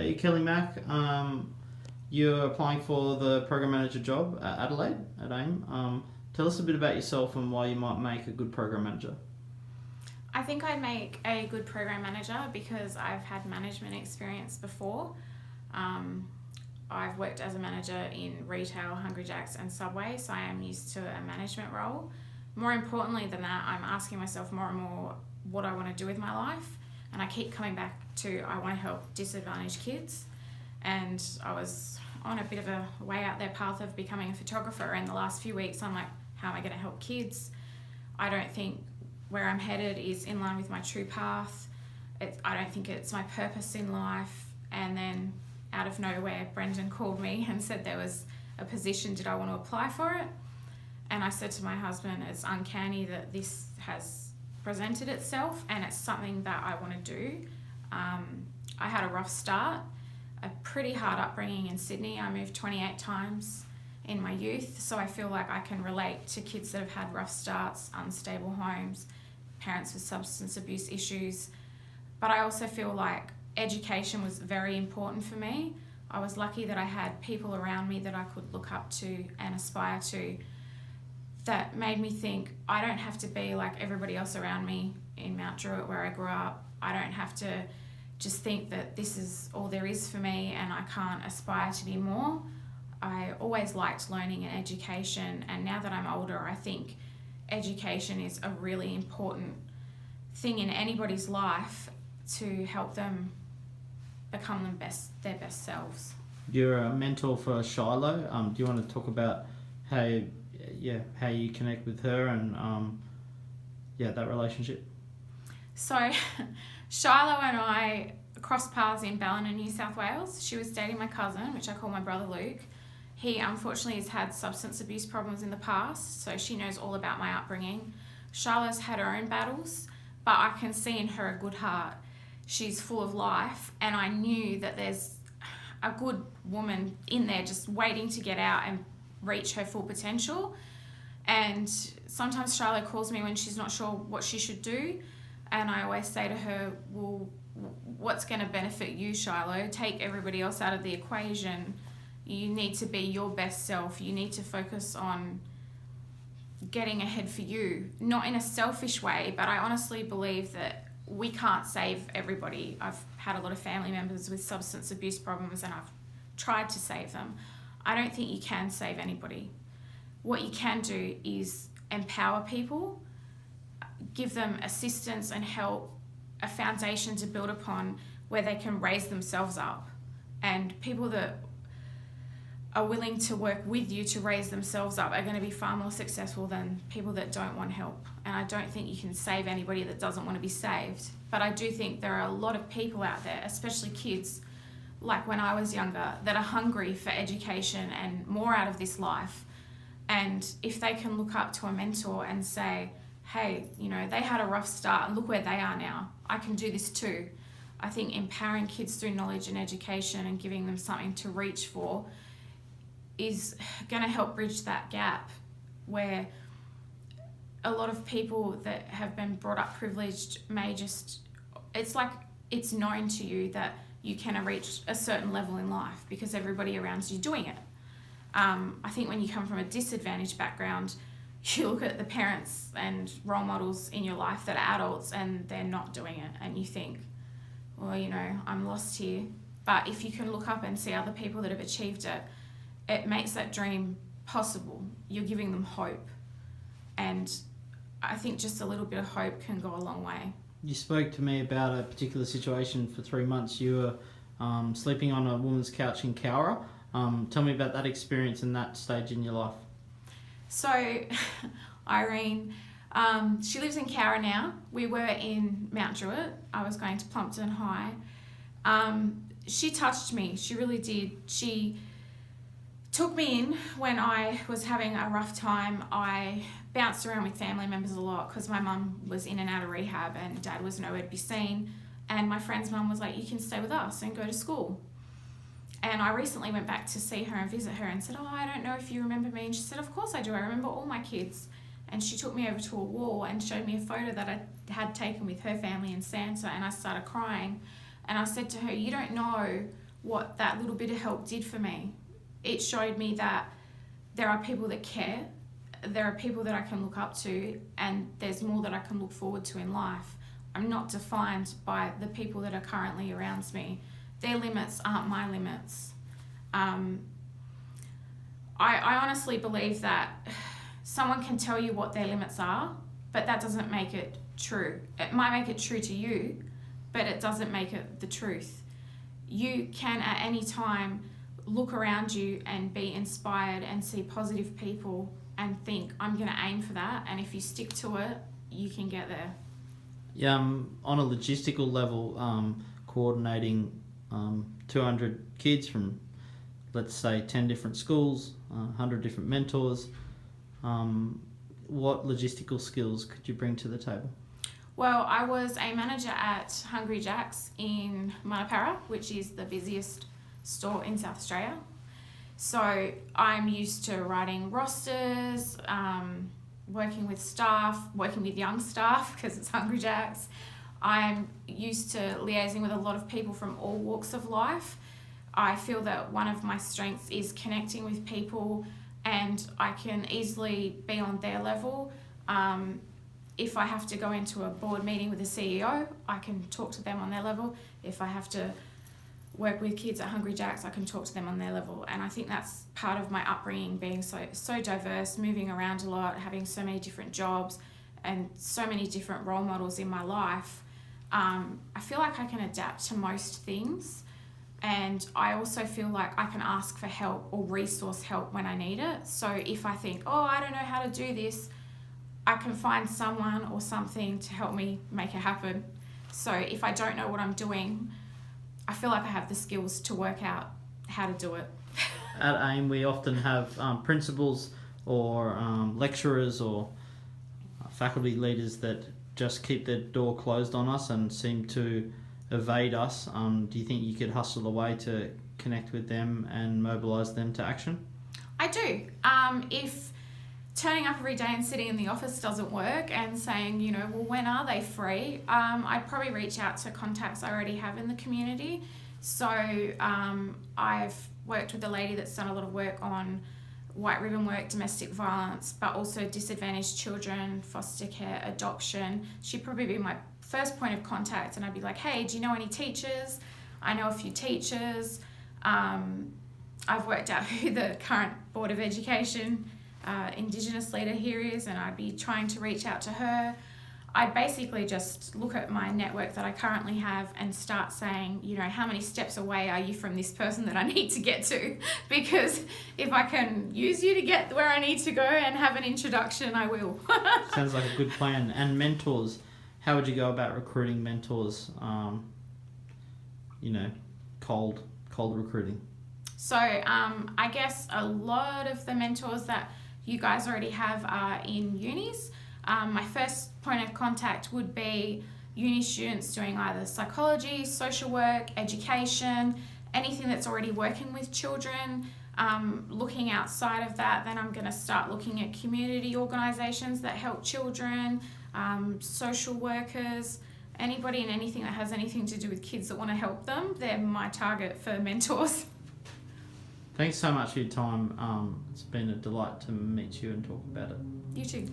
Hey, Kelly Mack. You're applying for the program manager job at Adelaide at AIM. Tell us a bit about yourself and why you might make a good program manager. I think I'd make a good program manager because I've had management experience before. I've worked as a manager in retail, Hungry Jack's and Subway, so I am used to a management role. More importantly than that, I'm asking myself more and more what I want to do with my life, and I keep coming back to I want to help disadvantaged kids. And I was on a bit of a way out there path of becoming a photographer, and the last few weeks I'm like, how am I going to help kids? I don't think where I'm headed is in line with my true path. I don't think it's my purpose in life. And then out of nowhere, Brendan called me and said there was a position, did I want to apply for it? And I said to my husband, it's uncanny that this has presented itself and it's something that I want to do. I had a rough start, a pretty hard upbringing in Sydney. I moved 28 times in my youth, so I feel like I can relate to kids that have had rough starts, unstable homes, parents with substance abuse issues. But I also feel like education was very important for me. I was lucky that I had people around me that I could look up to and aspire to that made me think I don't have to be like everybody else around me in Mount Druitt where I grew up. I don't have to just think that this is all there is for me and I can't aspire to be more. I always liked learning and education, and now that I'm older, I think education is a really important thing in anybody's life to help them become their best selves. You're a mentor for Shiloh. Do you want to talk about how you connect with her and that relationship? So Shiloh and I crossed paths in Ballina, New South Wales. She was dating my cousin, which I call my brother Luke. He unfortunately has had substance abuse problems in the past, so she knows all about my upbringing. Shiloh's had her own battles, but I can see in her a good heart. She's full of life, and I knew that there's a good woman in there just waiting to get out and reach her full potential. And sometimes Shiloh calls me when she's not sure what she should do, and I always say to her, well, what's going to benefit you, Shiloh? Take everybody else out of the equation. You need to be your best self. You need to focus on getting ahead for you. Not in a selfish way, but I honestly believe that we can't save everybody. I've had a lot of family members with substance abuse problems and I've tried to save them. I don't think you can save anybody. What you can do is empower people, give them assistance and help, a foundation to build upon where they can raise themselves up. And people that are willing to work with you to raise themselves up are going to be far more successful than people that don't want help. And I don't think you can save anybody that doesn't want to be saved. But I do think there are a lot of people out there, especially kids, like when I was younger, that are hungry for education and more out of this life. And if they can look up to a mentor and say, hey, they had a rough start and look where they are now. I can do this too. I think empowering kids through knowledge and education and giving them something to reach for is going to help bridge that gap where a lot of people that have been brought up privileged may just, it's like it's known to you that you can reach a certain level in life because everybody around you is doing it. I think when you come from a disadvantaged background, you look at the parents and role models in your life that are adults and they're not doing it and you think, well, I'm lost here. But if you can look up and see other people that have achieved it, it makes that dream possible. You're giving them hope. And I think just a little bit of hope can go a long way. You spoke to me about a particular situation for 3 months. You were sleeping on a woman's couch in Cowra. Tell me about that experience and that stage in your life. So, Irene, she lives in Cowra now. We were in Mount Druitt. I was going to Plumpton High. She touched me. She really did. She took me in when I was having a rough time. I bounced around with family members a lot because my mum was in and out of rehab and dad was nowhere to be seen. And my friend's mum was like, you can stay with us and go to school. And I recently went back to see her and visit her and said, I don't know if you remember me. And she said, of course I do. I remember all my kids. And she took me over to a wall and showed me a photo that I had taken with her family in Santa. And I started crying. And I said to her, you don't know what that little bit of help did for me. It showed me that there are people that care, there are people that I can look up to, and there's more that I can look forward to in life. I'm not defined by the people that are currently around me. Their limits aren't my limits. I honestly believe that someone can tell you what their limits are, but that doesn't make it true. It might make it true to you, but it doesn't make it the truth. You can at any time look around you and be inspired and see positive people and think, I'm going to aim for that. And if you stick to it, you can get there. Yeah, on a logistical level, coordinating 200 kids from, let's say, 10 different schools, 100 different mentors. What logistical skills could you bring to the table? Well, I was a manager at Hungry Jack's in Manapara, which is the busiest store in South Australia. So I'm used to writing rosters, working with staff, working with young staff because it's Hungry Jack's. I'm used to liaising with a lot of people from all walks of life. I feel that one of my strengths is connecting with people, and I can easily be on their level. If I have to go into a board meeting with a CEO, I can talk to them on their level. If I have to work with kids at Hungry Jack's, I can talk to them on their level. And I think that's part of my upbringing, being so diverse, moving around a lot, having so many different jobs and so many different role models in my life. I feel like I can adapt to most things. And I also feel like I can ask for help or resource help when I need it. So if I think, I don't know how to do this, I can find someone or something to help me make it happen. So if I don't know what I'm doing, I feel like I have the skills to work out how to do it. At AIM, we often have principals or lecturers or faculty leaders that just keep their door closed on us and seem to evade us. Do you think you could hustle away to connect with them and mobilise them to action? I do. If turning up every day and sitting in the office doesn't work and saying, well, when are they free? I'd probably reach out to contacts I already have in the community. So I've worked with a lady that's done a lot of work on white ribbon work, domestic violence, but also disadvantaged children, foster care, adoption. She'd probably be my first point of contact, and I'd be like, hey, do you know any teachers? I know a few teachers. I've worked out who the current Board of Education Indigenous leader here is, and I'd be trying to reach out to her. I'd basically just look at my network that I currently have and start saying, how many steps away are you from this person that I need to get to? Because if I can use you to get where I need to go and have an introduction, I will. Sounds like a good plan. And mentors, how would you go about recruiting mentors? Cold recruiting. So I guess a lot of the mentors that you guys already have are in unis. My first point of contact would be uni students doing either psychology, social work, education, anything that's already working with children. Looking outside of that, then I'm going to start looking at community organisations that help children, social workers, anybody and anything that has anything to do with kids that want to help them. They're my target for mentors. Thanks so much for your time. It's been a delight to meet you and talk about it. You too.